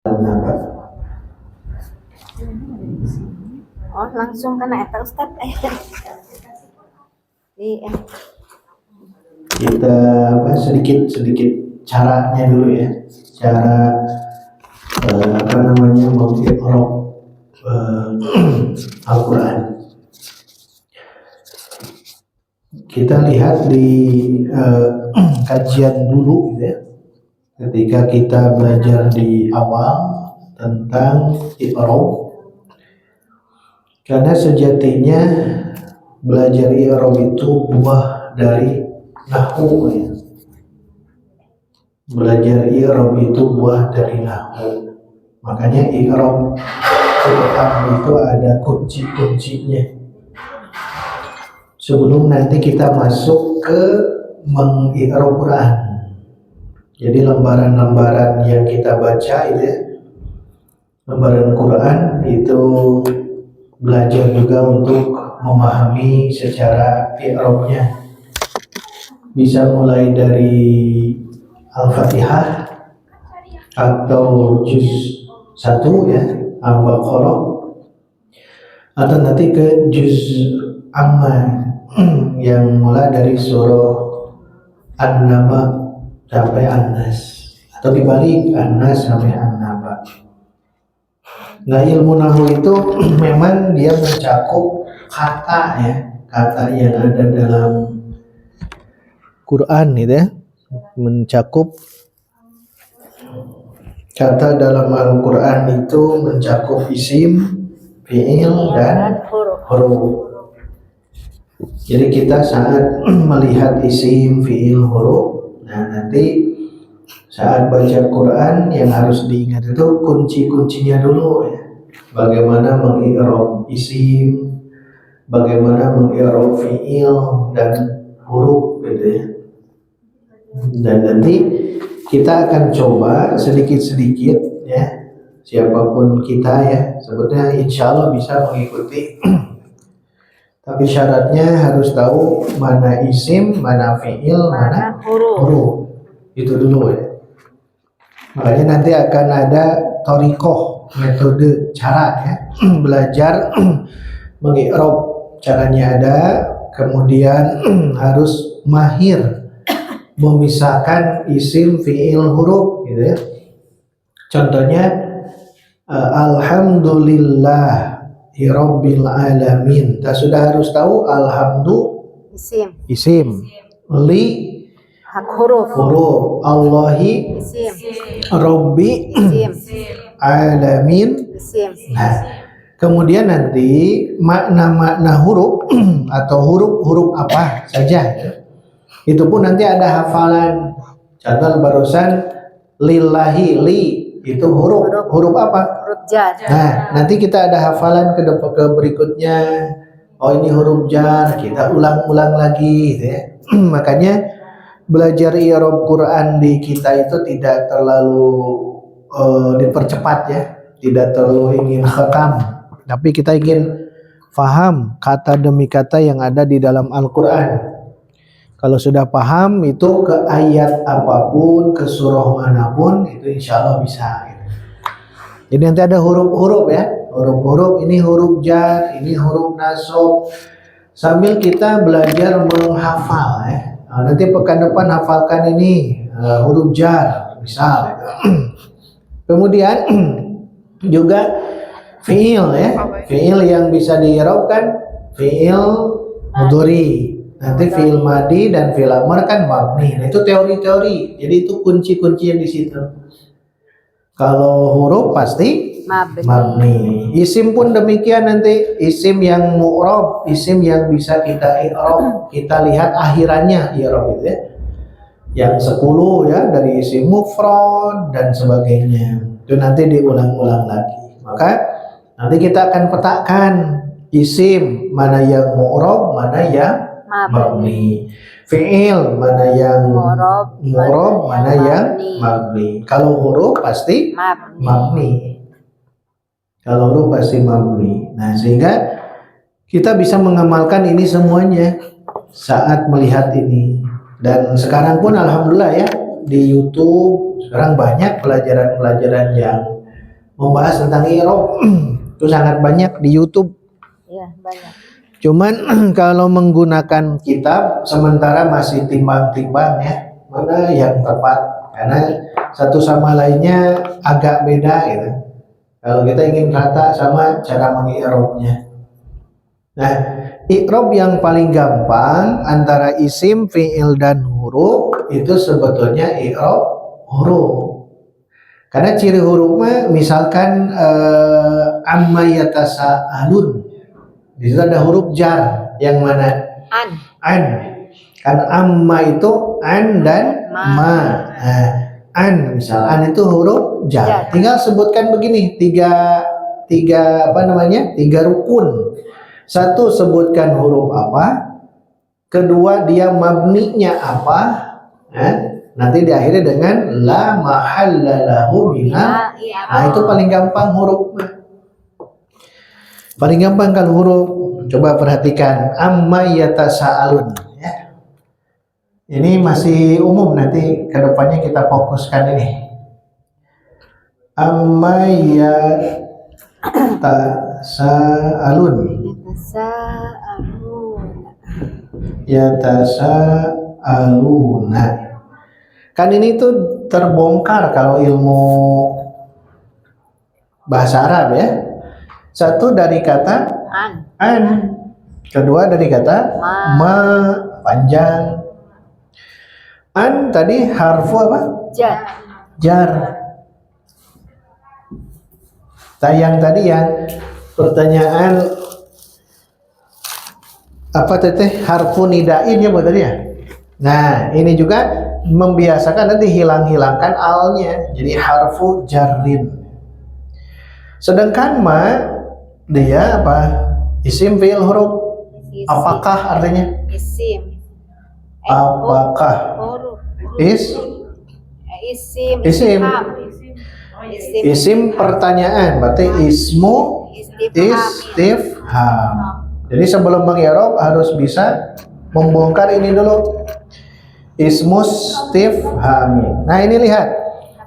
Oh, langsung kena eta Ustaz. Iya. Kita sedikit caranya dulu ya, cara mengiqra Al-Quran. Kita lihat di kajian dulu gitu ya, ketika kita belajar di awal tentang i'rab, karena sejatinya belajar i'rab itu buah dari nahwu ya. Belajar i'rab itu buah dari nahwu. Makanya i'rab itu ada kunci-kuncinya. Sebelum nanti kita masuk ke mengi'rab Quran. Jadi lembaran-lembaran yang kita baca itu ya, lembaran Quran itu belajar juga untuk memahami secara i'rabnya. Bisa mulai dari Al-Fatihah atau juz 1 ya, Al-Baqarah, atau nanti ke juz Amma yang mulai dari surah An-Naba sampai An-Nas, atau dibalik An-Nas sampai An-Naba. Nah, ilmu nahwu itu memang dia mencakup kata ya, kata yang ada dalam Quran gitu ya, mencakup kata dalam Al-Quran itu mencakup isim, fi'il, dan huruf. Jadi kita saat melihat isim, fi'il, huruf, nah nanti saat baca Quran yang harus diingat itu kunci-kuncinya dulu ya. Bagaimana mengi'rab isim, bagaimana mengi'rab fi'il dan huruf gitu ya. Dan nanti kita akan coba sedikit-sedikit ya, siapapun kita ya, sebetulnya insya Allah bisa mengikuti. Tapi syaratnya harus tahu mana isim, mana fi'il, mana huruf. Itu dulu ya. Makanya nanti akan ada thoriqoh, metode cara ya, belajar mengi'rab. Caranya ada, kemudian harus mahir memisahkan isim, fi'il, huruf gitu ya. Contohnya alhamdulillah Rabbil alamin. Kita sudah harus tahu alhamdu isim. Li hak huruf. Allahi Isim. Rabbi Isim. alamin. Isim. Nah, kemudian nanti makna-makna huruf atau huruf-huruf apa saja ya, itu pun nanti ada hafalan. Contoh barusan lillahi, li itu huruf apa? Huruf jar. Nah, nanti kita ada hafalan ke berikutnya. Oh, ini huruf jar, kita ulang-ulang lagi gitu ya. Makanya belajar i'rab Quran di kita itu tidak terlalu dipercepat ya, tidak terlalu ingin khatam, tapi kita ingin faham kata demi kata yang ada di dalam Al-Quran. Kalau sudah paham itu ke ayat apapun, ke surah manapun, itu insya Allah bisa. Jadi nanti ada huruf-huruf ya, huruf-huruf, ini huruf jar, ini huruf nasab. Sambil kita belajar menghafal ya. Nah, nanti pekan depan hafalkan ini huruf jar, misal. Kemudian juga fi'il ya, fi'il yang bisa diirobkan, fi'il mudhari. Nanti fi'il madi dan fi'il amr kan mabni. Nah, itu teori-teori. Jadi itu kunci-kunci yang di situ. Kalau huruf pasti mabni. Isim pun demikian nanti. Isim yang mu'rab, isim yang bisa kita i'rab. Kita lihat akhirannya i'rab itu ya. Yang 10 ya, dari isim mufrad dan sebagainya. Itu nanti diulang-ulang lagi. Maka nanti kita akan petakan isim mana yang mu'rab, mana yang mabni. Fi'il mana yang mu'rab, mana yang mabni. Kalau huruf pasti mabni. Kalau huruf pasti mabni. Nah, sehingga kita bisa mengamalkan ini semuanya saat melihat ini. Dan sekarang pun alhamdulillah ya, di YouTube sekarang banyak pelajaran-pelajaran yang membahas tentang i'rab. Itu sangat banyak di YouTube. Iya, banyak. Cuman kalau menggunakan kitab sementara masih timbang-timbang ya, mana yang tepat, karena satu sama lainnya agak beda gitu. Kalau kita ingin rata sama cara mengi'rabnya. Nah, i'rab yang paling gampang antara isim, fi'il dan huruf itu sebetulnya i'rab huruf. Karena ciri huruf mah misalkan amma yatasaalun. Di situ ada huruf jar yang mana? An. Kan amma itu an dan ma. Nah, an misal an itu huruf jar. Tinggal sebutkan begini, tiga rukun. Satu, sebutkan huruf apa. Kedua, dia mabninya apa. Nanti diakhiri dengan la mahalla lahu minal. Nah, itu paling gampang huruf. Paling gampang kalau huruf. Coba perhatikan amma yatasaalun ya. Ini masih umum, nanti kedepannya kita fokuskan ini. Amma yatasaalun. Yatasaaluna. Kan ini tuh terbongkar kalau ilmu bahasa Arab ya. Satu dari kata an. Kedua dari kata ma, panjang. An tadi harfu apa? Jar. Yang tadi yang pertanyaan apa teteh harfu nidain ya buat tadi ya. Nah, ini juga membiasakan nanti hilangkan alnya, jadi harfu jarrin. Sedangkan ma dia apa? Isim, fi'il, huruf. Apakah artinya? Isim. Apakah? Huruf. Isim pertanyaan, berarti ismu istifham. Jadi sebelum mengi'rab harus bisa membongkar ini dulu. Ismus istifham. Nah, ini lihat.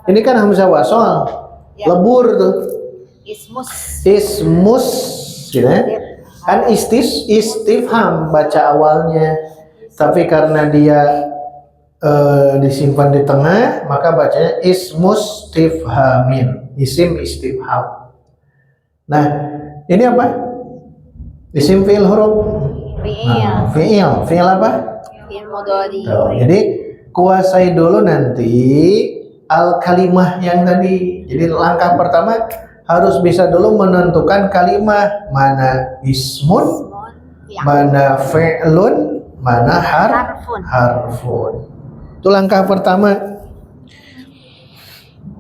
Ini kan hamzah wasol. Lebur tuh. Ismus gitu ya. Kan istifham baca awalnya, tapi karena dia disimpan di tengah, maka bacanya ismus istifhamin, isim istifham. Nah, ini apa? Isim, fi'il, huruf. Fi'il apa? Fi'il mudhari. Jadi kuasai dulu nanti al kalimah yang tadi. Jadi langkah pertama harus bisa dulu menentukan kalimah mana ismun, mana fi'lun, mana harfun. Itu langkah pertama.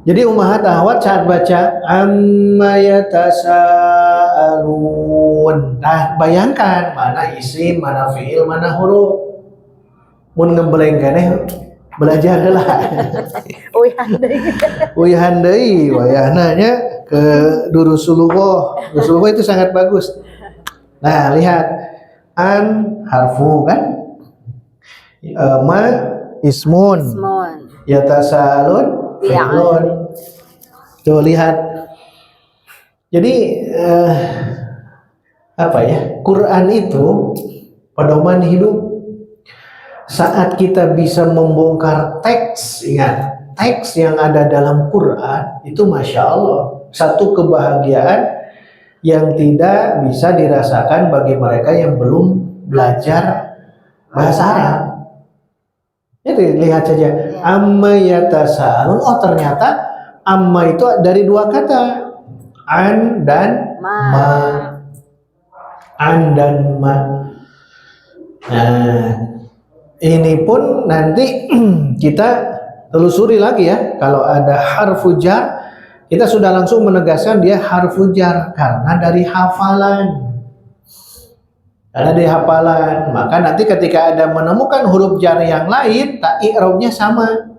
Jadi ummahat akhwat saat baca amma yatasaalun. Nah, bayangkan mana isim, mana fi'il, mana huruf. Mun ngeblank keneh belajar lah. Uyahan deui wayahna nya ke Durusulullah. Durusulullah itu sangat bagus. Nah, lihat an harfu kan? Ma ismun. Yatasaalun fi'lun. Tuh lihat. Jadi apa ya? Quran itu pedoman hidup. Saat kita bisa membongkar teks, ingat, teks yang ada dalam Quran itu Masya Allah, satu kebahagiaan yang tidak bisa dirasakan bagi mereka yang belum belajar bahasa Arab. Jadi lihat saja, amma yatasaalun, oh ternyata amma itu dari dua kata, an dan ma. An dan ma. Nah, ini pun nanti kita telusuri lagi ya. Kalau ada harfu jar, kita sudah langsung menegaskan dia harfu jar karena dari hafalan. Karena dari hafalan, maka nanti ketika ada menemukan huruf jar yang lain, tak i'rabnya sama.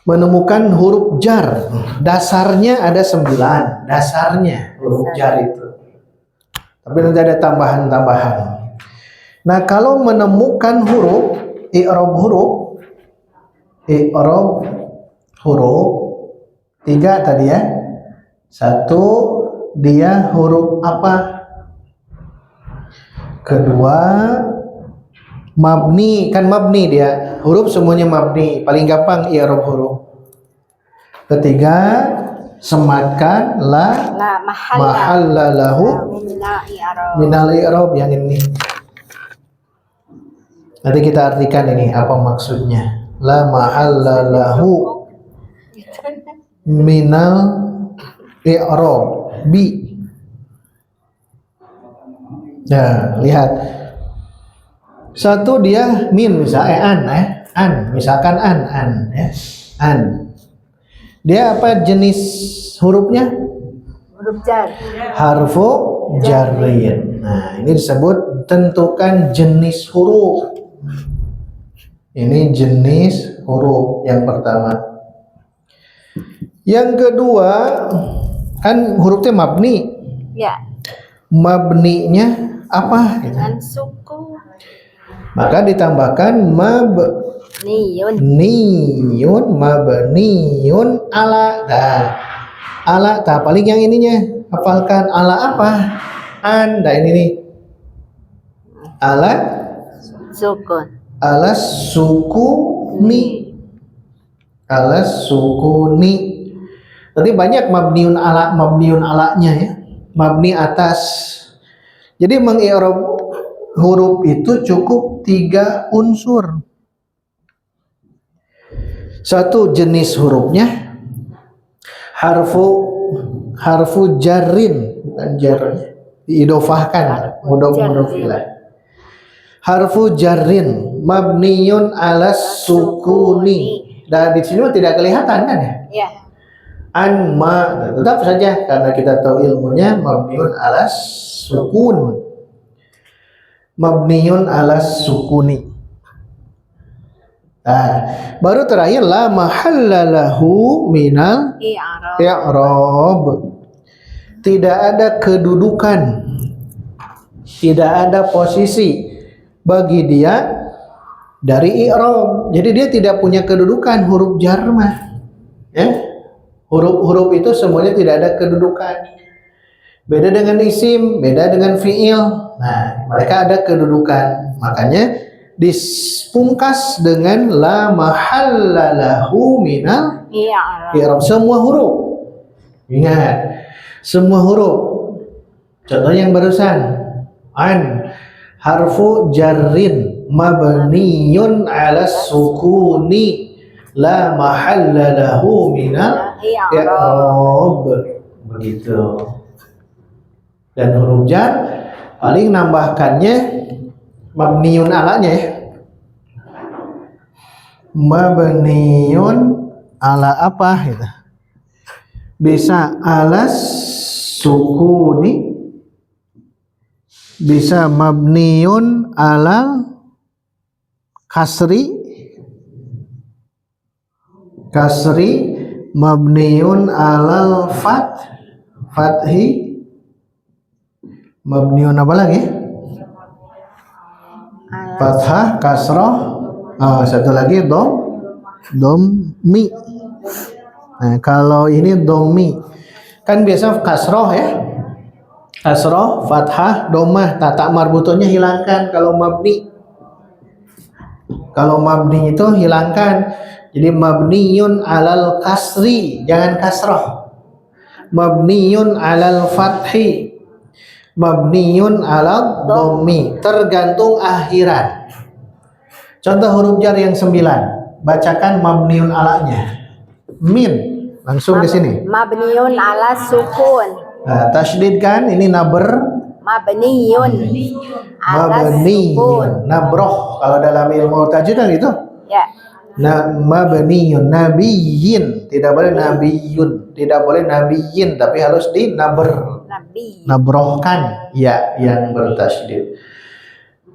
Menemukan huruf jar, dasarnya ada 9, dasarnya huruf jar itu. Tapi nanti ada tambahan-tambahan. Nah, kalau menemukan huruf, i'rab huruf, Tiga tadi ya. Satu, dia huruf apa? Kedua, mabni, kan mabni dia. Huruf semuanya mabni, paling gampang i'rab huruf. Ketiga, sematkan la La mahalla mahalla lahu minal i'rab. minal i'rab yang ini. Nanti kita artikan ini apa maksudnya. La mahalla lahu minal i'rab bi. Nah, lihat. Satu dia min misalnya an, misalkan an ya. An. Dia apa jenis hurufnya? Huruf jar. Harfu jarrin. Nah, ini disebut tentukan jenis huruf. Ini jenis huruf yang pertama. Yang kedua, kan hurufnya mabni. Ya. Mabninya apa? Dengan suku Maka ditambahkan niyun. mabniun ala. Nah, ala paling yang ininya hafalkan ala apa? An. Nah, ini nih. Ala Sukun. ala sukuni. Ala sukuni. Nanti banyak mabniun alanya ya. Mabni atas. Jadi mengi'rab huruf itu cukup 3 unsur. Satu, jenis hurufnya. Harfu jarrin, bukan jarnya. Diidofahkan, mudhof ilaih. Harfu jarrin mabniyun ala sukuni. Dan di sini tidak kelihatan kan ya? Ya. An ma, tetap saja karena kita tahu ilmunya mabniun ala sukun. Mabniun ala sukuni. Nah, baru terakhir la mahalla lahu minal I'rab. i'rab. Tidak ada kedudukan, tidak ada posisi bagi dia dari i'rab. Jadi dia tidak punya kedudukan huruf jar mah. Ya? Huruf-huruf itu semuanya tidak ada kedudukan. Beda dengan isim, beda dengan fiil. Nah, mereka ada kedudukan. Makanya dipungkas dengan la mahalla lahu minal I'rab. i'rab. Semua huruf. Ingat, semua huruf. Contoh yang barusan. An harfu jarrin mabniyun ala sukuni la mahalla lahu minal i'rab. Begitu. Dan huruf jar paling nambahkannya mabniyun alanya ya. Mabniyun ala apa gitu. Bisa ala sukuni, bisa mabniyun ala kasri, mabniyun alal fathi, mabniyun apa lagi? Fathah, kasrah, satu lagi dommi. Nah, kalau ini dommi kan biasa kasrah ya, kasrah, fathah, domah, tata marbutonya hilangkan kalau mabni. Kalau mabni itu hilangkan. Jadi mabniyun alal kasri, jangan kasrah. Mabniyun alal fathi, mabniyun alal dhammi, tergantung akhiran. Contoh huruf jar yang 9, bacakan mabniyun alanya. Min, langsung ke sini. Mabniyun ala sukun. Nah, tasydid kan ini nabr, Mabniyun ala sukun. mabniyun, nabroh kalau dalam ilmu tajwid kan gitu. Ya. Mabniyun, nabiyyin, tidak boleh nabiyun, tidak boleh nabiyyin, tapi harus di nabr, Nabi. nabrohkan ya yang bertasydid.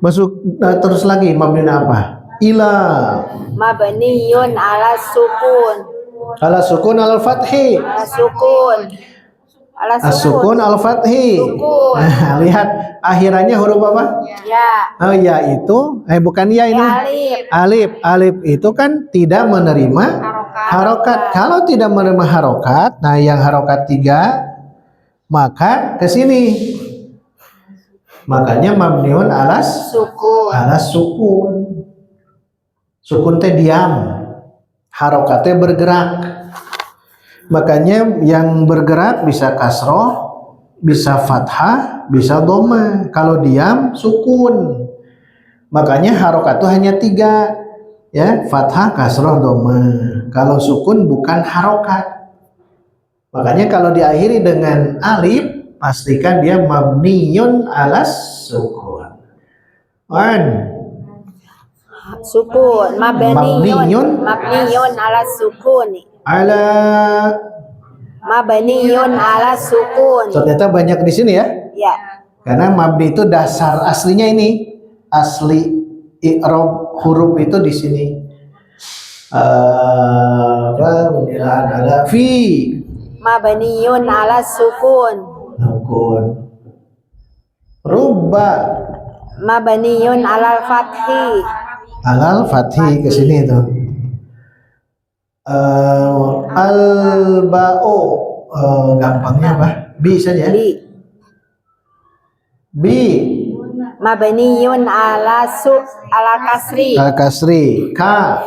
Masuk terus lagi mabniyun apa? Ila. Mabniyun ala sukun. Ala sukun al fathi. Ala sukun. Ala As-sukun al fathi. Sukun. Nah, lihat akhirannya huruf apa? Ya. Oh ya itu, bukan ya ini. Alif. Alif. Alif itu kan tidak menerima harokat. Kalau tidak menerima harokat, nah yang harokat 3, maka ke sini. Makanya mabniun alas sukun. Sukun teh diam, harokatnya bergerak. Makanya yang bergerak bisa kasroh, bisa fathah, bisa dhamma. Kalau diam sukun. Makanya harokat itu hanya 3, ya, fathah, kasroh, dhamma. Kalau sukun bukan harokat. Makanya kalau diakhiri dengan alif, pastikan dia mabniyun alas sukun. Sukun. Mabniyun ala sukun. Mabniyun ala sukun. Ternyata banyak di sini ya. Ya. Karena mabni itu dasar aslinya ini. Asli i'rab huruf itu di sini. Pembelaan ala fi. Mabniyun ala sukun. Rubba. Mabniyun alal fathi. Alal fathi ke sini tuh. Al-ba'u, gampangnya apa? Bi saja. Bi. Mabniyun ala kasri. Al kasri. Ka.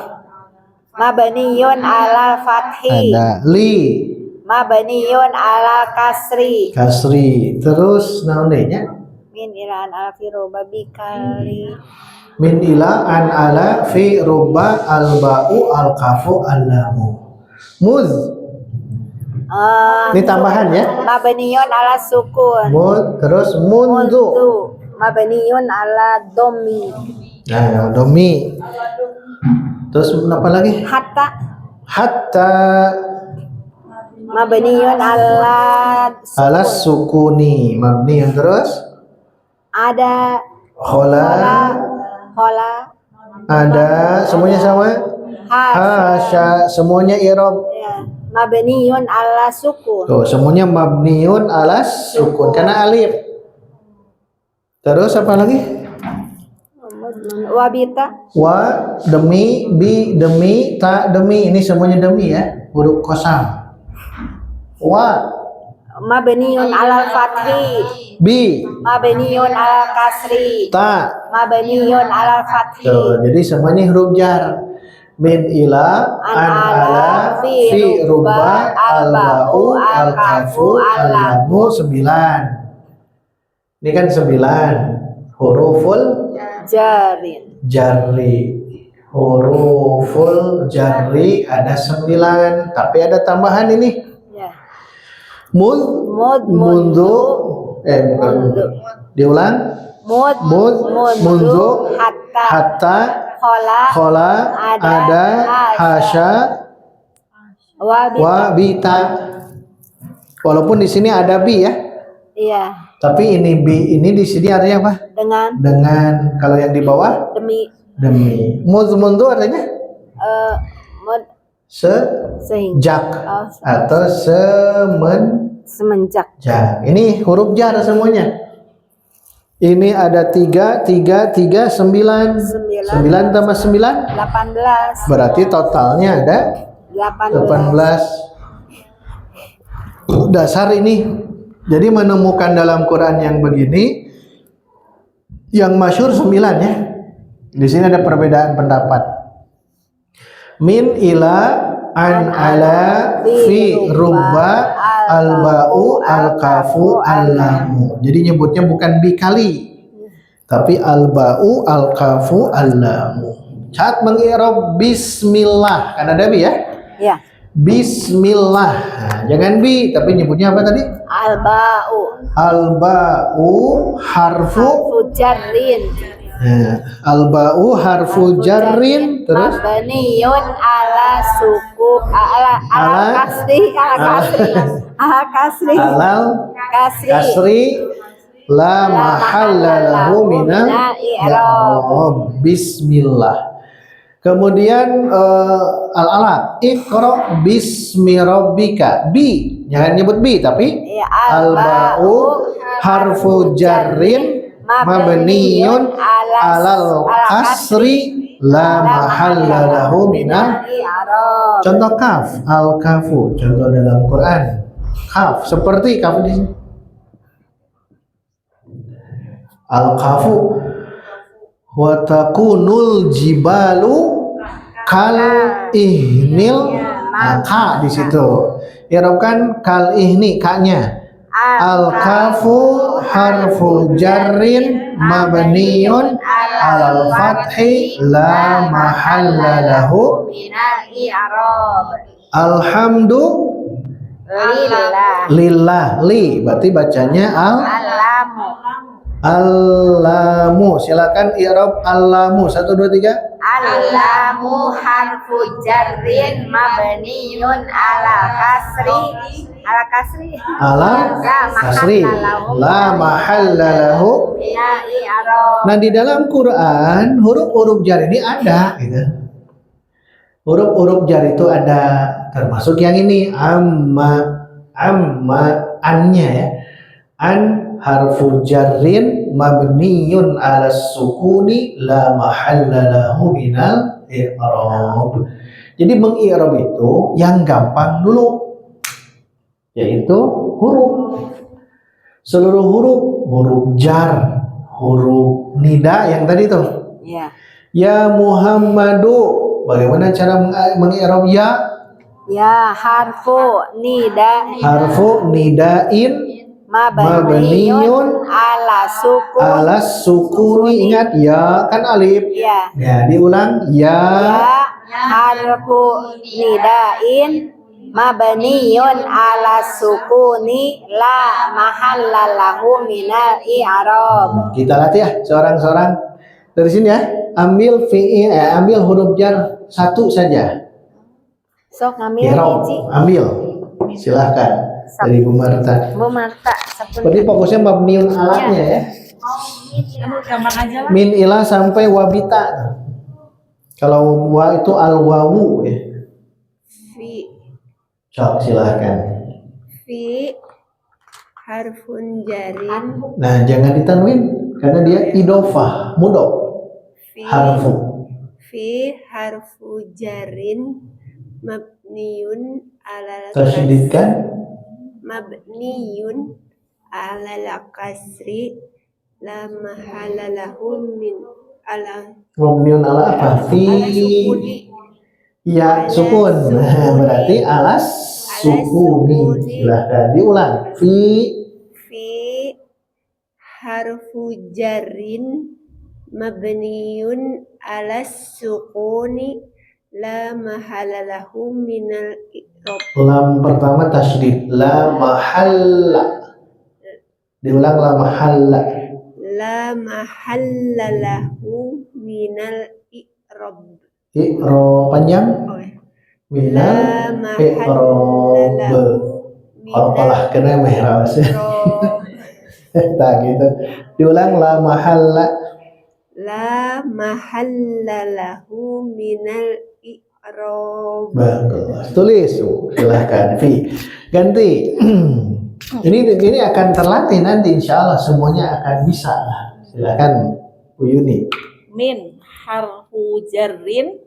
Mabniyun ala fathi. Ada li. Mabniyun ala kasri. Kasri. Terus naonnya? Min ila an ala fi roba bikali. Min ila an ala fi rubba al ba'u al kafu al lamu. Muz. Ini tambahan ya. Mabniyun ala sukun. Muz. Terus mundu. Mabniyun ala domi. Nah, domi. Terus apa lagi? Hatta. Mabniyun ala sukuni. Mabni terus. Ada Hola. Ada semuanya sama. Hasya. Semuanya i'rab. Ya. Mabniyun ala sukun. Tuh, semuanya mabniun ala sukun karena alif. Terus apa lagi? Wabita. Wa demi, bi demi, ta demi. Ini semuanya demi ya. Huruf qasam. Wa Mabniyun alal fathi. bi Mabniyun ala kasri. ta. Mabniyun alal fathi. Tuh, jadi semuanya huruf jar. Min ila an ala fi rubba al ba'u al kafu al lamu 9. Ini kan 9 huruful jarri. Huruful jarri ada 9, tapi ada tambahan ini. Ya. Mundu. Bukan. Diulang. Mundu. Hatta. Khola. Ada. Hasya. Wabita. Walaupun di sini ada bi ya. Iya. Tapi ini bi ini di sini artinya apa? Dengan. Kalau yang di bawah? Demi. Mundu artinya? Sejak atau semenjak. Ini huruf jar semuanya. Ini ada 3, 9 tambah 9 18. berarti totalnya ada 18. Dasar ini. Jadi menemukan dalam Quran yang begini, yang masyhur 9 ya. Di sini ada perbedaan pendapat. Min ila an ala fi rubba al ba'u al kafu al lamu. Jadi nyebutnya bukan bi kali, tapi al ba'u al kafu al lamu. Saat mengi'rab bismillah, kan ada bi ya? Iya. Bismillah. Nah, jangan bi, tapi nyebutnya apa tadi? Al ba'u. Al ba'u harfu jarrin. Al-ba'u harfu jarrin. Terus mabniyun ala suku ala kasri la mahalla lahu minal i'rab. Bismillah. Kemudian al-alat iqra bismi rabbika. Bi, jangan nyebut bi tapi al-ba'u harfu jarrin mabniyun alal kasri la mahalla lahu minal i'rab. Contoh kaf, al-kafu. Contoh dalam Quran. Kaf, seperti kaf di sini. Al-kafu wa takunul jibalu kal ihnil. Nah, ka di situ. I'rabkan kal ihni, ka-nya. Al-kafu harfu jarrin mabniun alal fathi la mahalla lahu. minal i'rab. Alhamdu Lillah. lillah, li berarti bacanya Alamu. alamu. Silakan i'rab alamu. 1 2 3. Alamu harfu jarrin mabniun ala kasri. Ala kasri. Ala kasri la mahalla lahu. minal i'rab. Nah, di dalam Quran huruf-huruf jar ini ada gitu. Huruf-huruf jar itu ada, termasuk yang ini amma annya ya. An harfu jarrin mabniyun ala sukuni la mahalla lahu minal i'rab. Jadi mengi'rab itu yang gampang dulu, yaitu huruf. Seluruh huruf jar, huruf nida yang tadi tuh. Ya. Ya Muhammadu. Bagaimana cara mengi'rab ya? Ya harfu nida. Harfu nidain mabniyun ala sukuni. Ingat ya kan alif. Ya. Ya, diulang ya. Ya harfu nidain mabniyun ala sukuni la mahalla lahu minal i'rab. Kita latih ya seorang-seorang dari sini ya. Ambil huruf jar satu saja. Sok ngambil I'rab, hiji. ambil. Silahkan dari Bu Marta. Bu Marta Berarti fokusnya mabniun alanya ya. Min ilah sampai wabita. Kalau wa itu al wawu ya. fi Sok silahkan. fi harfun jarin. Nah, jangan ditanwin karena dia idofah, mudhof. Harfu. Fi harfu jarin mabniun ala Tasydidkan. mabniun ala kasri la mahala lahu min ala Mabniun ala apa? Fi sukuni. ya sukun. Nah, berarti alas sukuni. Silahkan diulang. Fi harfu jarin mabniun ala sukuni la mahala lahu minal i'rab. Lam pertama tasydid. La mahalla. Diulang la mahalla. La mahalla lahu minal i'rab. I'rab panjang. Minal La mahalla i'rab. lahu Qalqalah kena mihrab. i'rab. Nah, gitu. Diulang la mahalla. La mahalla lahu minal i'rab. Bagus. Tulis. Silahkan. Fi. Ganti. Ini akan terlatih nanti, insya Allah semuanya akan bisa. Silahkan Bu Yuni. Min harfu jarrin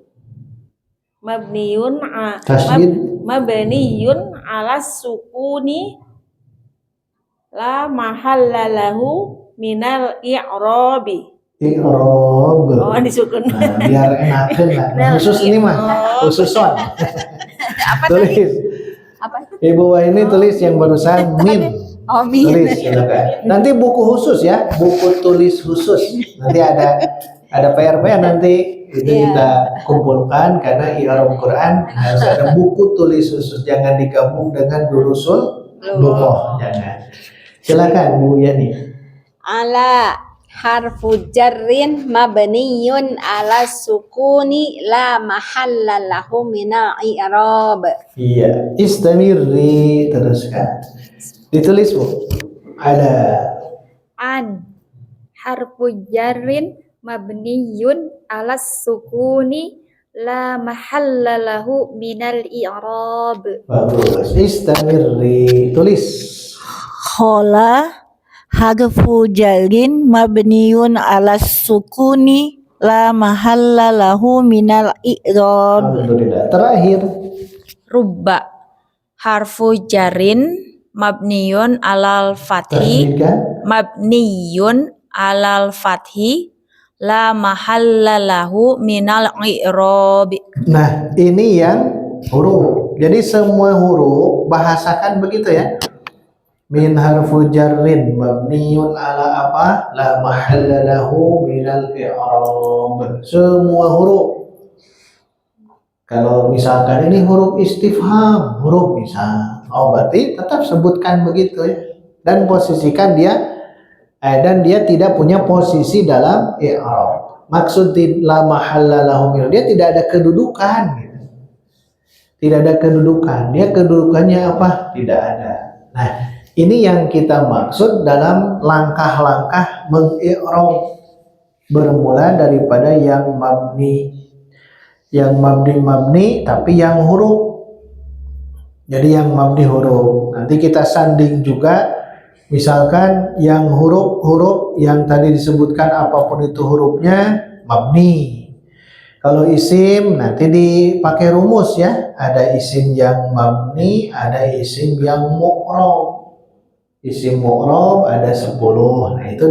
mabniun Tasydid. mabniun ala sukuni la mahalla lahu minal i'rabi. I'rab. Oh, disukun. Nah, biar enakan lah. Khusus ini mah, khusus son. Tulis. Apa? Ibu Waini tulis yang barusan min. Oh, min. Tulis silakan. Nanti buku khusus ya, buku tulis khusus. Nanti ada PR-PR nanti itu kita kumpulkan karena i'rab Quran harus ada buku tulis khusus, jangan digabung dengan durusul lughah, jangan. Silakan Bu Yani. Ala harfu jarrin mabniyun ala sukuni la mahalla lahu minal i'rab. Iya, istamirri, teruskan. Ditulis Bu. Ada An harfu jarrin mabniyun ala sukuni la mahalla lahu minal i'rab. bagus. Istamirri, tulis. Khola harfu jarin mabniun ala sukuni la mahalla lahu minal i'rab. Alhamdulillah. Terakhir rubba harfu jarin mabniyun alal fathi Tasbihkan. mabniyun alal fathi la mahalla lahu minal i'rabi. Nah, ini yang huruf. Jadi semua huruf bahasakan begitu ya. Min harfu jarrin mabniyun ala apa? La mahalla lahu minal i'rab. Semua huruf. Kalau misalkan ini huruf istifham, huruf bisa. Oh, berarti tetap sebutkan begitu ya. Dan posisikan dia dan dia tidak punya posisi dalam i'rab. Maksud la mahalla lahu min, dia tidak ada kedudukan gitu. Tidak ada kedudukan. Dia kedudukannya apa? Tidak ada. Nah, ini yang kita maksud dalam langkah-langkah meng-i'rab, bermula daripada yang mabni tapi yang huruf. Jadi yang mabni huruf. Nanti kita sanding juga. Misalkan yang huruf-huruf yang tadi disebutkan apapun itu hurufnya mabni. Kalau isim nanti dipakai rumus ya. Ada isim yang mabni, ada isim yang mu'rab. Isim mu'rab ada 10. Nah, itu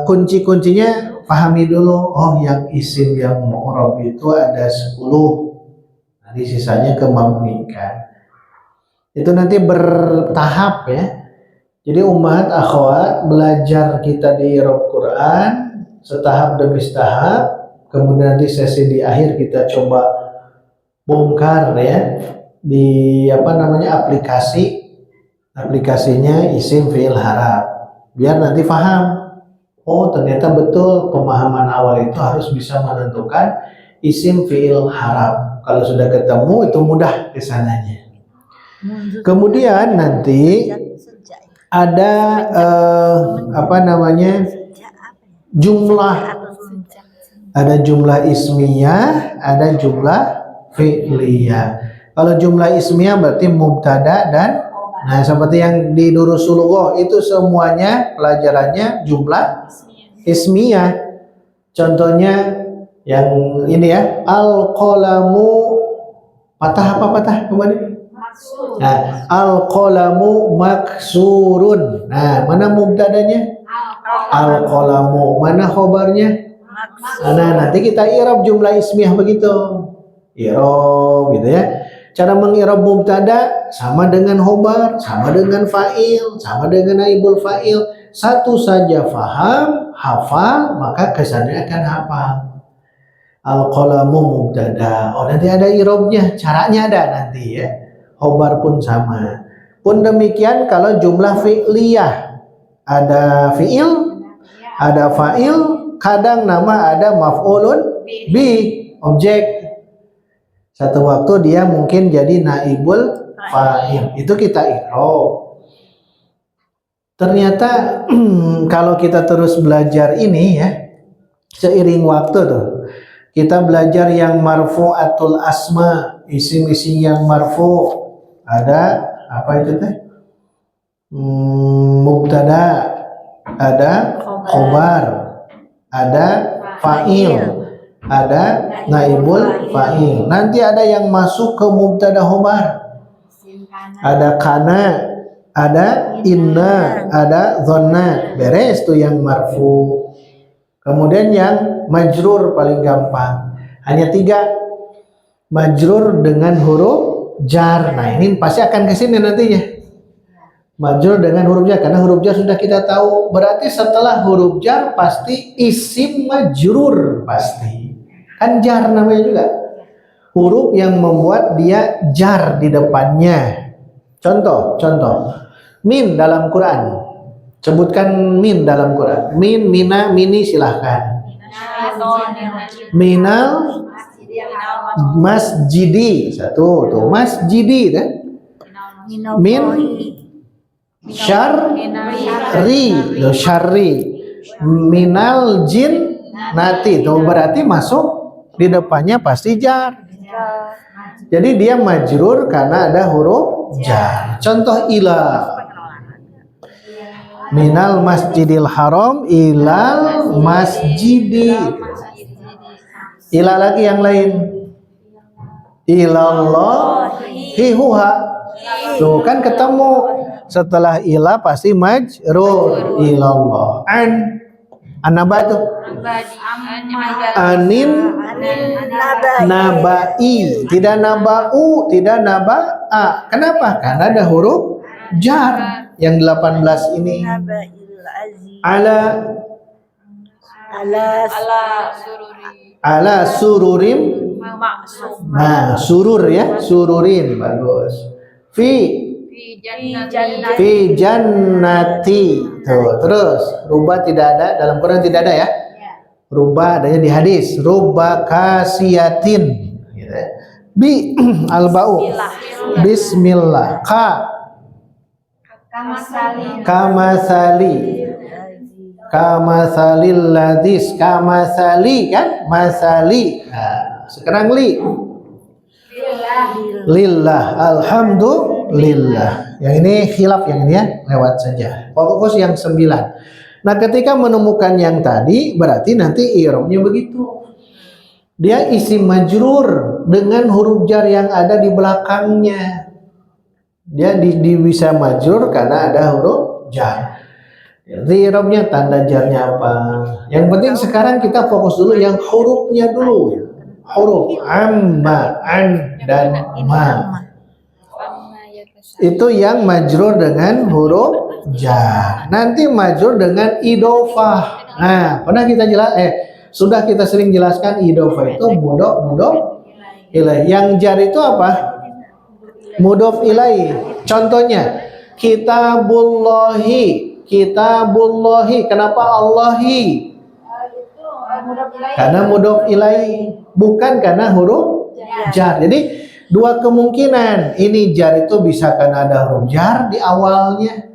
kunci-kuncinya pahami dulu. Oh, yang isim yang mu'rab itu ada 10. Nanti sisanya ke mabni kan. Itu nanti bertahap ya. Jadi ummahat akhwat belajar kita di i'rab Quran setahap demi setahap. Kemudian nanti sesi di akhir kita coba bongkar ya di aplikasinya isim fi'il haraf. Biar nanti paham. Oh, ternyata betul pemahaman awal itu harus bisa menentukan isim fi'il haraf. Kalau sudah ketemu itu mudah kesananya. Kemudian nanti ada jumlah, ada jumlah ismiyah, ada jumlah fi'liyah. Kalau jumlah ismiyah berarti mubtada dan seperti yang di Durusul Lughah itu semuanya pelajarannya jumlah ismiyah. Contohnya yang ini ya, al-qalamu patah kemarin? Nah, al-qalamu maksurun. Nah, mana mubtadanya? Al-qalamu. Mana khobarnya? Nah, nanti kita i'rab jumlah ismiyah begitu. I'rab gitu ya. Cara meng'irab mubtada sama dengan khobar, sama dengan fa'il, sama dengan naibul fa'il. Satu saja faham, hafal, maka kesannya akan hafal. Al-qalamu mubtada. Oh, nanti ada i'rabnya, caranya ada nanti ya. Khobar pun sama. Pun demikian kalau jumlah fi'liyah. Ada fi'il, ada fa'il, kadang nama ada maf'ulun bi, objek. Satu waktu dia mungkin jadi naibul fa'il. Itu kita i'rab. Ternyata kalau kita terus belajar ini ya, seiring waktu tuh, kita belajar yang marfu'atul asma, isim-isim yang marfu'. Ada apa itu teh? Mubtada, ada khobar, ada fa'il, ada naibul fa'il. Nanti ada yang masuk ke mubtada khobar. Ada kana, ada inna, ada dhanna. Beres tuh yang marfu. Kemudian yang majrur paling gampang. Hanya 3. Majrur dengan huruf jar. Nah, ini pasti akan ke sini nantinya. Majrur dengan huruf jar, karena huruf jar sudah kita tahu. Berarti setelah huruf jar pasti isim majrur pasti. Kan jar namanya juga. Huruf yang membuat dia jar di depannya. Contoh. Min dalam Quran. Sebutkan min dalam Quran. Min, mina, mini silahkan. Minal masjidi. Satu tuh masjidi kan? Min syarri minal jin nati. Tuh berarti masuk di depannya pasti jar. Jadi dia majrur karena ada huruf jar. Contoh ila. Minal masjidil haram ilal masjidi. Ila lagi yang lain. ilallahi huwa. Tuh kan ketemu. Setelah ila pasti majrur ilallah. Anaba tuh anin nabai, tidak nabau, tidak naba'a. Kenapa? Karena ada huruf jar yang 18 ini. Ala sururim surur ya, sururin, bagus. Fi jannati. Tuh, terus rubah tidak ada dalam Quran, tidak ada ya. Rubah adanya di hadis. Rubah kasiyatin. Gitu ya. Bi albau. Bismillah. Kamasalil ladis. Kamasali kan? Masali. Nah, sekarang lillah, alhamdulillah. Yang ini khilaf, yang ini ya lewat saja. Fokus yang 9. Nah, ketika menemukan yang tadi, berarti nanti i'rabnya begitu. Dia isim majrur dengan huruf jar yang ada di belakangnya. Dia bisa majrur karena ada huruf jar. Jadi i'rabnya tanda jarnya apa? Yang penting sekarang kita fokus dulu yang hurufnya dulu ya. Huruf amma, an, dan ma. Itu yang majrur dengan huruf jar. Nanti majrur dengan idofah. Nah, sudah kita sering jelaskan idofah itu mudhof ilaih. Yang jar itu apa? Mudhof ilaih. Contohnya kitabullahi. Kenapa Allahi? Karena mudhof ilaih, bukan karena huruf jar. Jadi dua kemungkinan, ini jar itu bisa karena ada huruf jar di awalnya,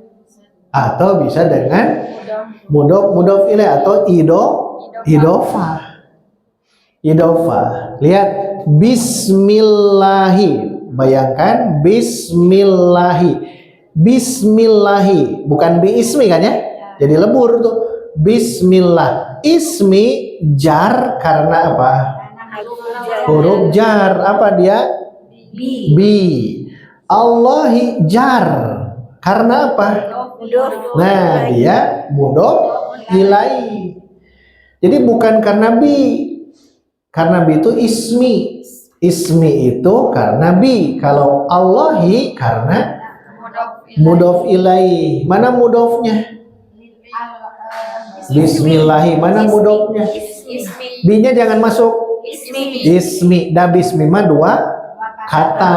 atau bisa dengan mudhof ilaih atau idofah. Lihat bismillahi, bayangkan bismillahi, bukan biismi kan ya? Jadi lebur tuh. Bismillah, ismi jar karena apa? Huruf jar. Apa dia? Bi. Allahi jar karena apa? Nah, dia mudhof ilaih. Jadi bukan karena bi. Karena bi itu ismi. Ismi itu karena bi. Kalau Allahi karena mudhof ilaih. Mana mudhofnya? Bismillahi, mana mudhofnya? Bi-nya jangan masuk. Ismi. Da bismi mah dua kata.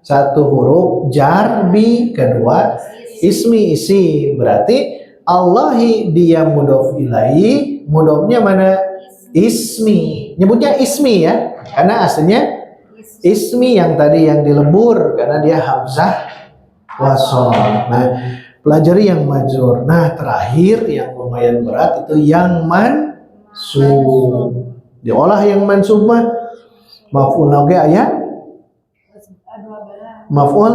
Satu huruf jar bi, kedua ismi isi. Berarti Allahi dia mudhof ilaih, mudhofnya mana? Ismi. Nyebutnya ismi ya. Karena aslinya ismi, yang tadi yang dilebur karena dia hamzah wasol. Nah, pelajari yang majrur. Nah, terakhir yang lumayan berat itu yang mansub. Diolah yang mansub mah maf'ul oge aya. Maf'ul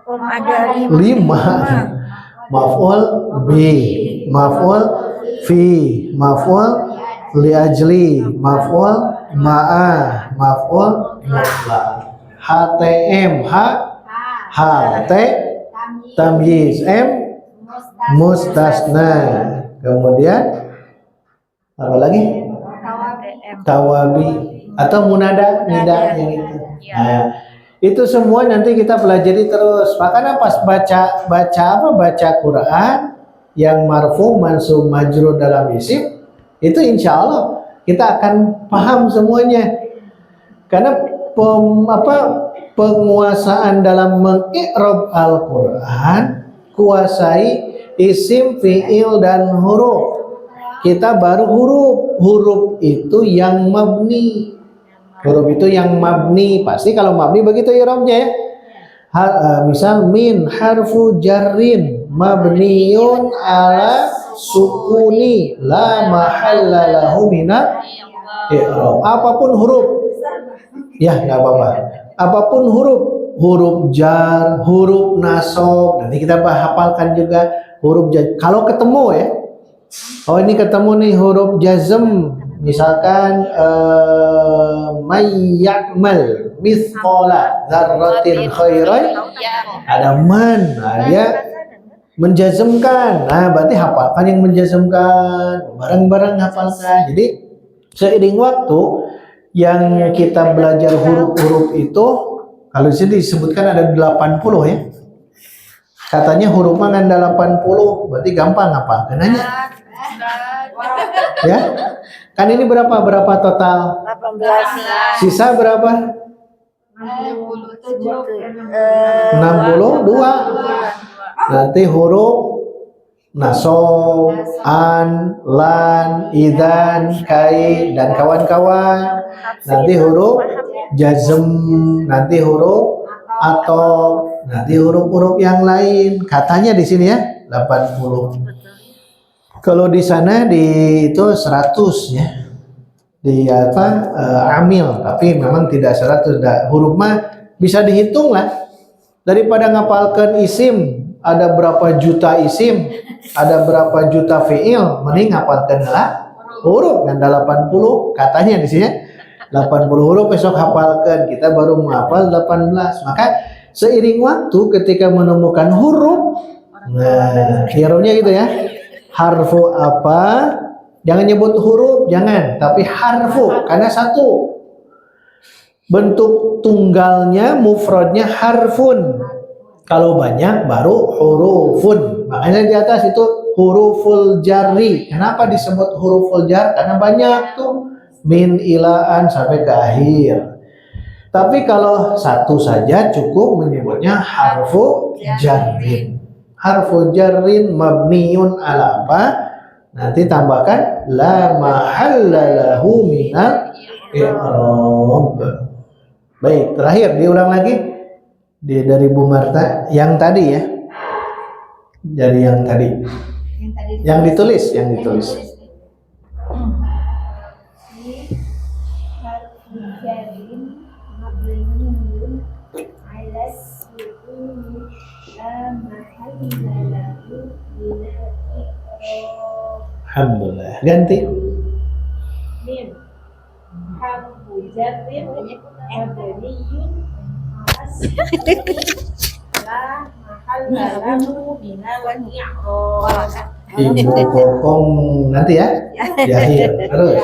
5. Maf'ul bi, maf'ul fi, maf'ul li ajli, maf'ul ma'a, maf'ul mutlaq. HTM, HT tamyiz, mustasna. Kemudian apa lagi? Tawabi atau munada, nida yang itu. Nah, itu semua nanti kita pelajari terus. Makanya pas baca Quran yang marfu, mansub, majrur dalam isim, itu insya Allah kita akan paham semuanya. Karena penguasaan dalam mengi'rab Al-Quran, kuasai isim, fi'il, dan huruf. Kita baru huruf itu yang mabni. Huruf itu yang mabni. Pasti kalau mabni begitu i'rabnya ya. Misal min harfu jarrin mabniun ala sukuni la mahalla lahu minal i'rab. Apapun huruf. Ya, enggak apa-apa. Apapun huruf jar, huruf nasab, nanti kita hafalkan juga huruf jar. Kalau ketemu ya, oh ini ketemu nih huruf jazm, misalkan may ya'mal mithqala dzarratin khairan, ada man, nah, dia menjazmkan. Nah, berarti hafalkan yang menjazmkan, bareng-bareng hafalkan. Jadi seiring waktu yang kita belajar huruf-huruf itu, kalau di sini disebutkan ada 80 ya. Katanya huruf mah ada 80, berarti gampang apa? Kenanya? Ya? Kan ini berapa total? 18. Sisa berapa? 62. Nanti huruf nasob, an, lan, idan, kai, dan kawan-kawan. Nanti huruf jazm, nanti huruf atau nanti huruf-huruf yang lain. Katanya di sini ya 80. Kalau di sana di itu 100 ya. Di amil, tapi memang tidak 100. Huruf mah bisa dihitung lah. Daripada ngapalkan isim, ada berapa juta isim, ada berapa juta fiil, mending ngapalkan lah huruf kan 80. Katanya di sini 80 huruf, besok hafalkan. Kita baru menghafal 18. Maka seiring waktu ketika menemukan huruf, nah hurufnya gitu ya, harfu apa, jangan nyebut huruf, jangan, tapi harfu, karena satu bentuk tunggalnya, mufradnya harfun. Kalau banyak baru hurufun. Makanya di atas itu huruful jarri. Kenapa disebut huruful jar? Karena banyak tuh, min, ilaan sampai ke akhir. Tapi kalau satu saja cukup menyebutnya harfu jarrin. Harfu jarrin mabniun ala apa? Nanti tambahkan la mahalla lahu minal i'rab. Baik, terakhir diulang lagi dari Bu Marta yang tadi ya. Dari yang tadi. Yang ditulis. Alhamdulillah. Ganti. Min harfu jarrin mabniyun la mahalla lahu minal i'rab. Ibu Kokong nanti ya. Di akhir. Terus.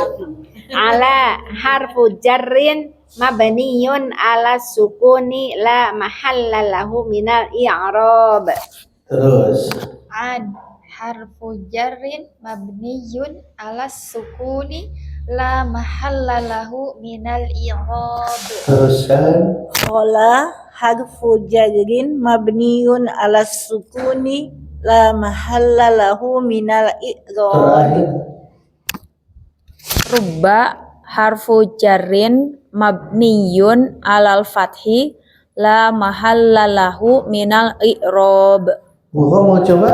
Ala harfu jarrin mabniyun ala sukuni la mahalla lahu minal i'rab. Terus. An harfu jarrin mabniyun ala sukuni la mahalla lahu minal i'rab. Teruskan. Qola harfu jarrin mabniyun ala sukuni la mahalla lahu minal i'rab. Terakhir. Rubba harfu jarrin mabniyun alal fathi la mahalla lahu minal i'rab. Gua mau coba.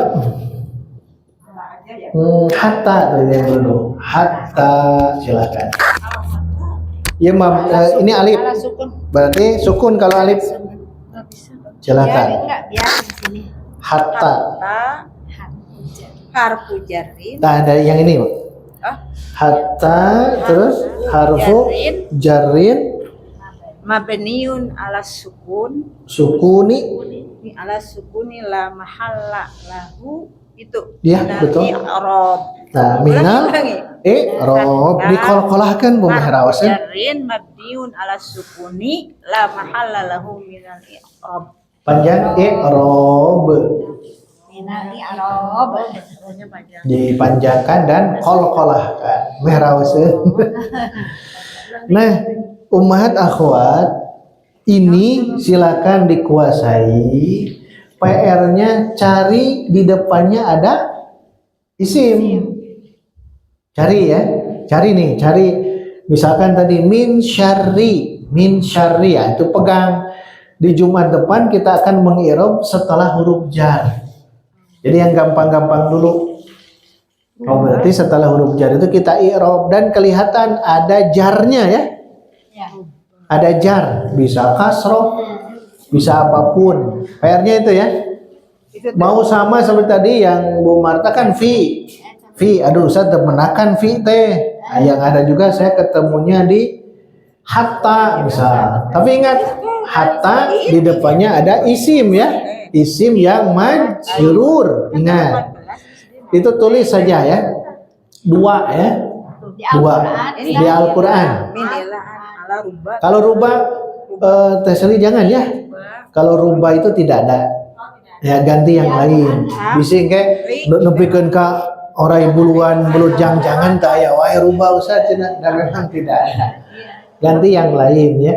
Hatta dulu. Hatta, silakan. Ya, ini alif. Berarti sukun kalau alif. Silakan. Biar di sini. Hatta. Harfu jarrin Nah, ada yang ini, Bu. Hatta, terus harfu jarrin mabniyun ala sukuni. ala sukuni la mahalla lahu itu Ya, betul. i'rab. Nah, minal i'rab dikolkolahkan Bu Mahrawas. Jarrin mabniun ala sukuni la mahalla lahu minal i'rab. Panjang i'rab. Minal i'rab. Dipanjangkan dan kolkolahkan. Mahrawas. Nah, ummahat akhwat, ini silakan dikuasai. PR-nya cari di depannya ada isim. Cari ya. Cari misalkan tadi min syarri ya, itu pegang. Di Jumat depan kita akan mengirob setelah huruf jar. Jadi yang gampang-gampang dulu. Oh, berarti setelah huruf jar itu kita irob dan kelihatan ada jarnya ya. Ada jar, bisa kasroh, bisa apapun. PR-nya itu ya. Mau sama seperti tadi yang Bu Marta kan fi Fi, aduh Ustaz menakan fi teh. Nah, yang ada juga saya ketemunya di hatta misal. Tapi ingat hatta di depannya ada isim ya. Isim yang majrur. Ingat. Itu tulis saja ya. Dua ya. Di Dua Al-Quran. di Al-Qur'an. Min ilaan ala ruba. Kalau rubah Teh Sri jangan ya. Kalau rubah itu tidak ada. Ya ganti yang lain. Bisa kayak nepikeun ka orang buluan belut jangan tak ya wae rubah Ustaz cenah. Dan memang tidak ada. Ganti yang lain ya.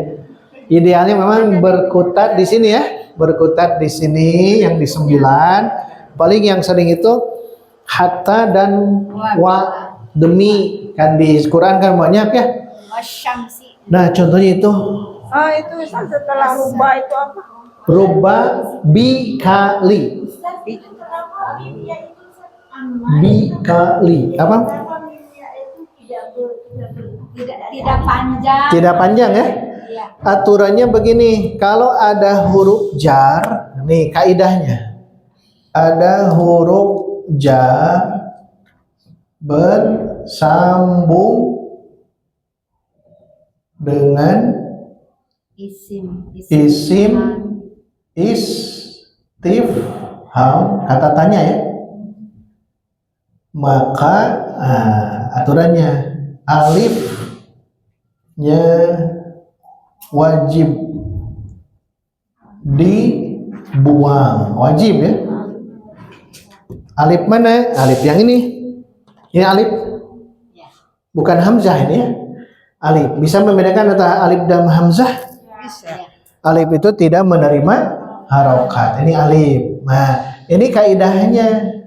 Idealnya memang berkutat di sini ya. Berkutat di sini yang di 9. Paling yang sering itu hatta dan wa demi kan di Quran kan banyak ya. Wasyamsi. Nah, contohnya itu Itu Ustaz, setelah ruba itu apa? ruba bikali. Bikali. Apa? Tidak panjang. Tidak panjang ya. Iya. Aturannya begini, kalau ada huruf jar, nih kaidahnya. Ada huruf jar bersambung dengan Isim. isim istifham, kata tanya ya. Maka aturannya alifnya wajib dibuang, wajib ya. Alif mana? Alif yang ini. Ini alif. Bukan hamzah ini ya. Alif. Bisa membedakan antara alif dan hamzah? Bisa. Alif itu tidak menerima harokat. Ini alif. Nah, ini kaidahnya.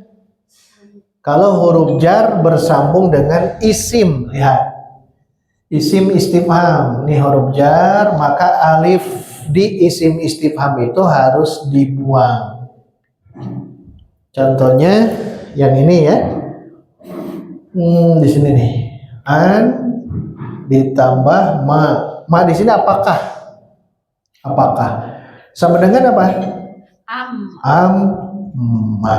Kalau huruf jar bersambung dengan isim, lihat. Isim istifham, ini huruf jar, maka alif di isim istifham itu harus dibuang. Contohnya yang ini ya. Di sini nih. An ditambah ma. Ma di sini apakah? Apakah? Sama dengan apa? Ma.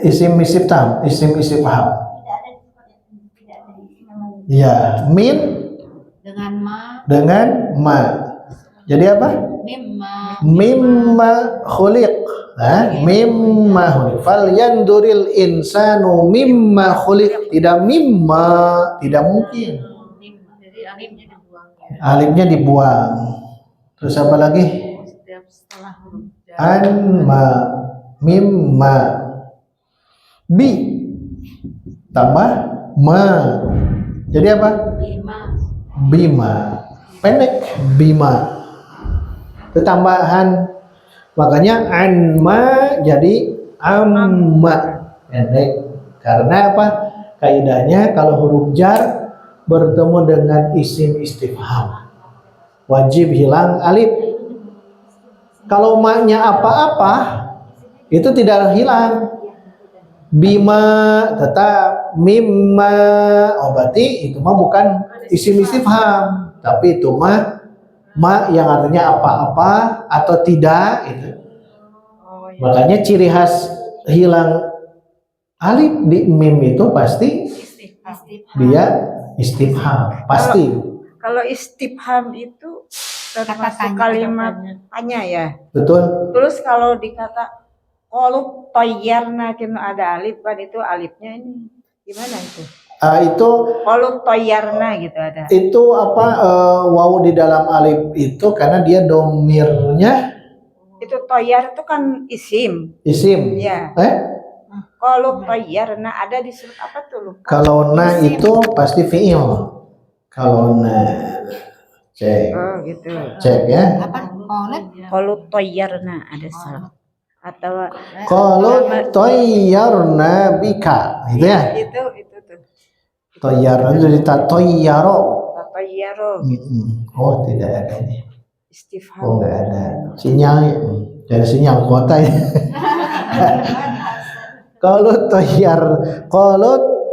Isim istifham, isim istifham. Ya, min dengan ma. Jadi apa? Mimma khuliq. Mimma khuliq. Fal yanduril insanu mimma khuliq. Tidak mimma, tidak mungkin. Jadi alifnya dibuang. Alifnya dibuang. Terus apa lagi? Setelah huruf jar. Anma, mimma, bi tambah ma. Jadi apa? Bima. Pendek bima. Tambahan, makanya anma jadi amma, pendek. Karena apa? Kaidahnya kalau huruf jar bertemu dengan isim istifham wajib hilang alif. Kalau maknya apa-apa itu tidak hilang. Bima tetap, mimma, berarti itu mah bukan isim istifham, tapi itu mah ma yang artinya apa-apa atau tidak itu. Makanya ciri khas hilang alif di mim itu pasti dia istifham, pasti. Kalau istifham itu termasuk kalimat tanya ya. Betul. Terus kalau dikata kalau toyarna kena ada alif kan itu alifnya ini gimana itu? Itu Kalau toyarna gitu ada. itu apa wawu di dalam alif itu karena dia domirnya Itu toyar itu kan isim. isim. Ya. Kalau toyarna ada di surat apa tuh lupa. Kalau na itu pasti fiil. Kalau na cek Oh gitu. cek ya. Kalau toyarna ada salah. Atau Kalau toyarna bika gitu ya. itu tuh. Toyarna itu dita toyaro. Toyaro Oh tidak ada ini. istifham. Oh nggak ada sinyalnya. Dari sinyal kuota ya. Kalau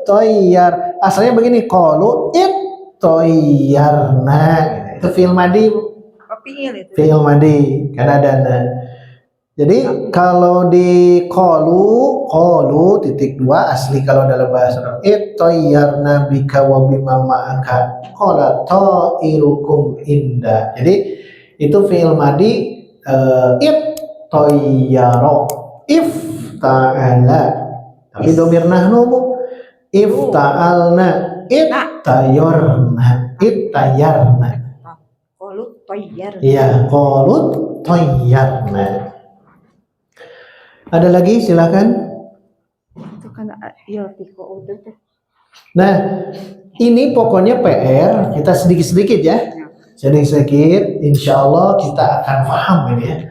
toyar asalnya begini. Kalau toyarna itu fi'il madi. Fiil itu. Fi'il madi karena ada na. Jadi kalau di kolu titik dua asli kalau dalam bahasa Arab ittayyarna bika wa bima ma'aka qala ta'irukum inda. Jadi itu fi'il madi ittayyara ifta'ala. Tapi domir nahnu Bu ifta'alna ittayyarna. Qalu tayyar. Iya, qalut tayyarna. Ada lagi silakan. Itu kan yultiqu itu. Nah, ini pokoknya PR kita sedikit-sedikit ya. Sedikit-sedikit, insya Allah kita akan paham ini ya.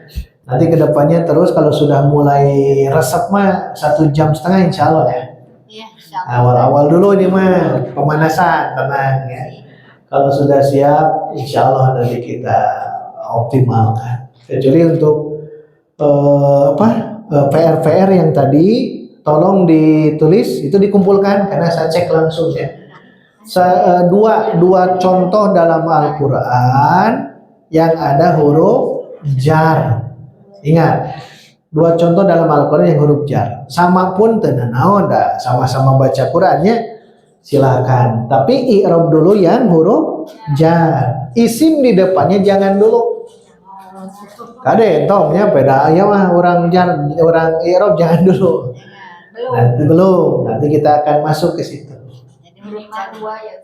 Nanti kedepannya terus kalau sudah mulai resep mah 1,5 jam insya Allah ya. Iya, insyaallah. Awal-awal dulu ini mah pemanasan, tenang ya. Kalau sudah siap, insya Allah nanti kita optimalkan. Kecuali untuk PR-PR yang tadi tolong ditulis itu dikumpulkan karena saya cek langsung ya. Dua contoh dalam Al-Quran yang ada huruf jar. Ingat, dua contoh dalam Al-Quran yang huruf jar. Sama pun tenanaon dah, sama-sama baca Qurannya silakan. Tapi i'rab dulu yang huruf jar. Isim di depannya jangan dulu. Kade entongnya beda ya mah orang i'rab jangan dulu. Nanti kita akan masuk ke situ. Jadi huruf dua ya.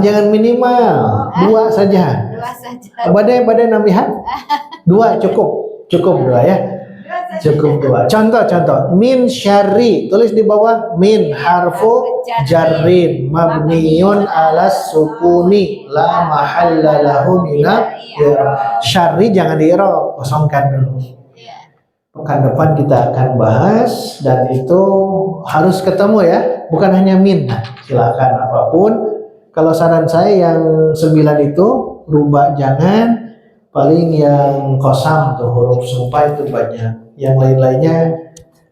Jangan minimal 2 saja. 2 saja. Badai nambihan 2 cukup 2 ya. Cukup 2. Contoh min syarri, tulis di bawah min harfu jarrin mabniun alas sukuni la mahalla lahu minal i'rab. Syarri jangan di-i'rab, kosongkan dulu. Pekan depan kita akan bahas dan itu harus ketemu ya, bukan hanya min. Silakan apapun. Kalau saran saya yang 9 itu rubah jangan, paling yang kosam tuh huruf sumpah itu banyak. Yang lain-lainnya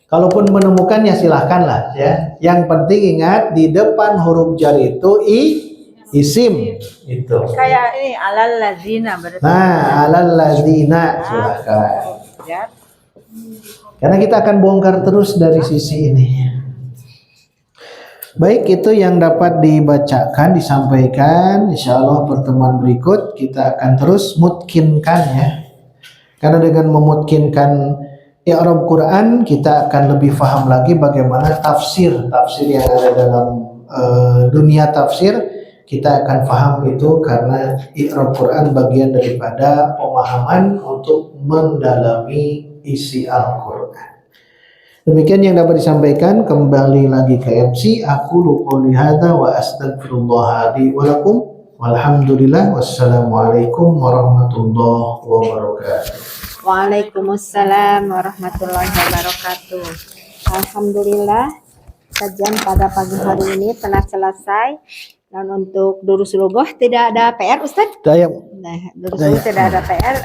kalaupun menemukan ya silahkan lah ya. Yang penting ingat di depan huruf jar itu isim itu. Kayak ini alal lazina berarti. Nah, alal lazina silahkan. Ya. Karena kita akan bongkar terus dari sisi ini. Baik, itu yang dapat dibacakan, disampaikan. Insya Allah pertemuan berikut kita akan terus mutkinkan ya. Karena dengan memutkinkan i'rab Quran kita akan lebih paham lagi bagaimana tafsir yang ada dalam dunia tafsir. Kita akan paham itu karena i'rab Quran bagian daripada pemahaman untuk mendalami isi Al-Quran. Demikian yang dapat disampaikan. Kembali lagi ke MC. Aku qouli hadza wa astaghfirullah li wa lakum. Walhamdulillah. Wassalamualaikum warahmatullahi wabarakatuh. Waalaikumsalam warahmatullahi wabarakatuh. Alhamdulillah, kajian pada pagi hari ini telah selesai. Dan untuk durus lughah tidak ada PR, Ustaz? Dayam. Nah, durus lughah tidak ada PR.